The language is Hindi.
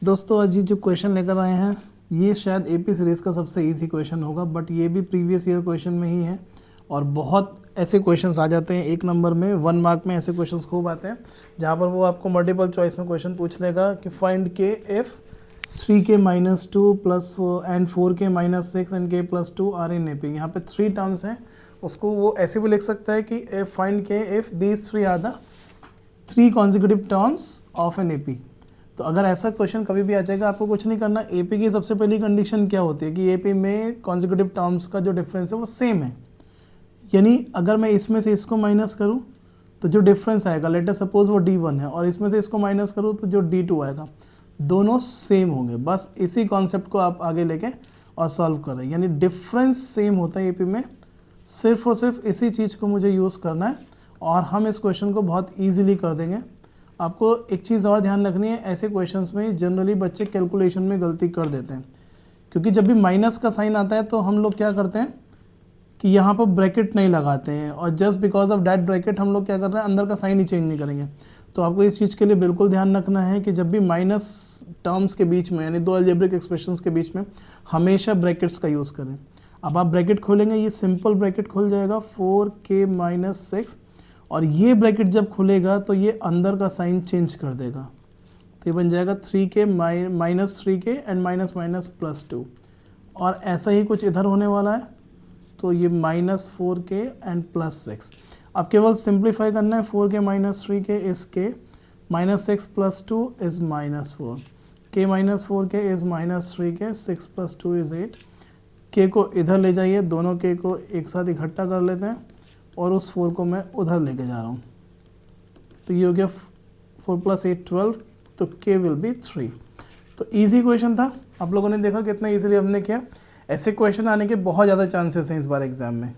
दोस्तों आज ये जो क्वेश्चन लेकर आए हैं ये शायद एपी सीरीज़ का सबसे इजी क्वेश्चन होगा, बट ये भी प्रीवियस ईयर क्वेश्चन में ही है। और बहुत ऐसे क्वेश्चंस आ जाते हैं 1 नंबर में, 1 मार्क में ऐसे क्वेश्चंस खूब आते हैं जहाँ पर वो आपको मल्टीपल चॉइस में क्वेश्चन पूछ लेगा कि find k if 3k - 2 plus and 4k - 6 and k + 2 are in AP. यहाँ पे 3 टर्म्स हैं, उसको वो ऐसे भी लिख सकता है कि find k if these 3 are the 3 consecutive terms of an AP. तो अगर ऐसा क्वेश्चन कभी भी आ जाएगा, आपको कुछ नहीं करना। एपी की सबसे पहली कंडीशन क्या होती है कि एपी में कॉन्जिक्यूटिव टर्म्स का जो डिफरेंस है वो सेम है। यानी अगर मैं इसमें से इसको माइनस करूं तो जो डिफरेंस आएगा, लेट अस सपोज वो d1 है, और इसमें से इसको माइनस करूं तो जो d2 आएगा, दोनों सेम होंगे। बस इसी कॉन्सेप्ट को आप आगे लेके और सॉल्व करें। यानी डिफरेंस सेम होता है एपी में, सिर्फ और सिर्फ इसी चीज़ को मुझे यूज़ करना है और हम इस क्वेश्चन को बहुत ईजिली कर देंगे। आपको एक चीज़ और ध्यान रखनी है, ऐसे क्वेश्चंस में जनरली बच्चे कैलकुलेशन में गलती कर देते हैं, क्योंकि जब भी माइनस का साइन आता है तो हम लोग क्या करते हैं कि यहाँ पर ब्रैकेट नहीं लगाते हैं, और just because of that bracket हम लोग क्या कर रहे हैं, अंदर का साइन ही चेंज नहीं करेंगे। तो आपको इस चीज़ के लिए बिल्कुल ध्यान रखना है कि जब भी माइनस टर्म्स के बीच में, यानी 2 अलजेब्रिक एक्सप्रेशंस के बीच में, हमेशा ब्रैकेट्स का यूज़ करें। अब आप ब्रैकेट खोलेंगे, ये सिंपल ब्रैकेट खुल जाएगा 4k - 6, और ये ब्रैकेट जब खुलेगा तो ये अंदर का साइन चेंज कर देगा, तो ये बन जाएगा 3k - 3k एंड माइनस +2। और ऐसा ही कुछ इधर होने वाला है, तो ये -4k एंड +6। अब केवल सिंप्लीफाई करना है। 4k - 3k is k, -6 + 2 is -4, k - 4k is -3k, 6 + 2 is 8। k को इधर ले जाइए, दोनों k को एक साथ इकट्ठा कर लेते हैं और उस 4 को मैं उधर लेके जा रहा हूँ, तो ये हो गया 4 + 8 12, तो k विल बी 3। तो इजी क्वेश्चन था, आप लोगों ने देखा कितना इजीली हमने किया। ऐसे क्वेश्चन आने के बहुत ज़्यादा चांसेस हैं इस बार एग्जाम में।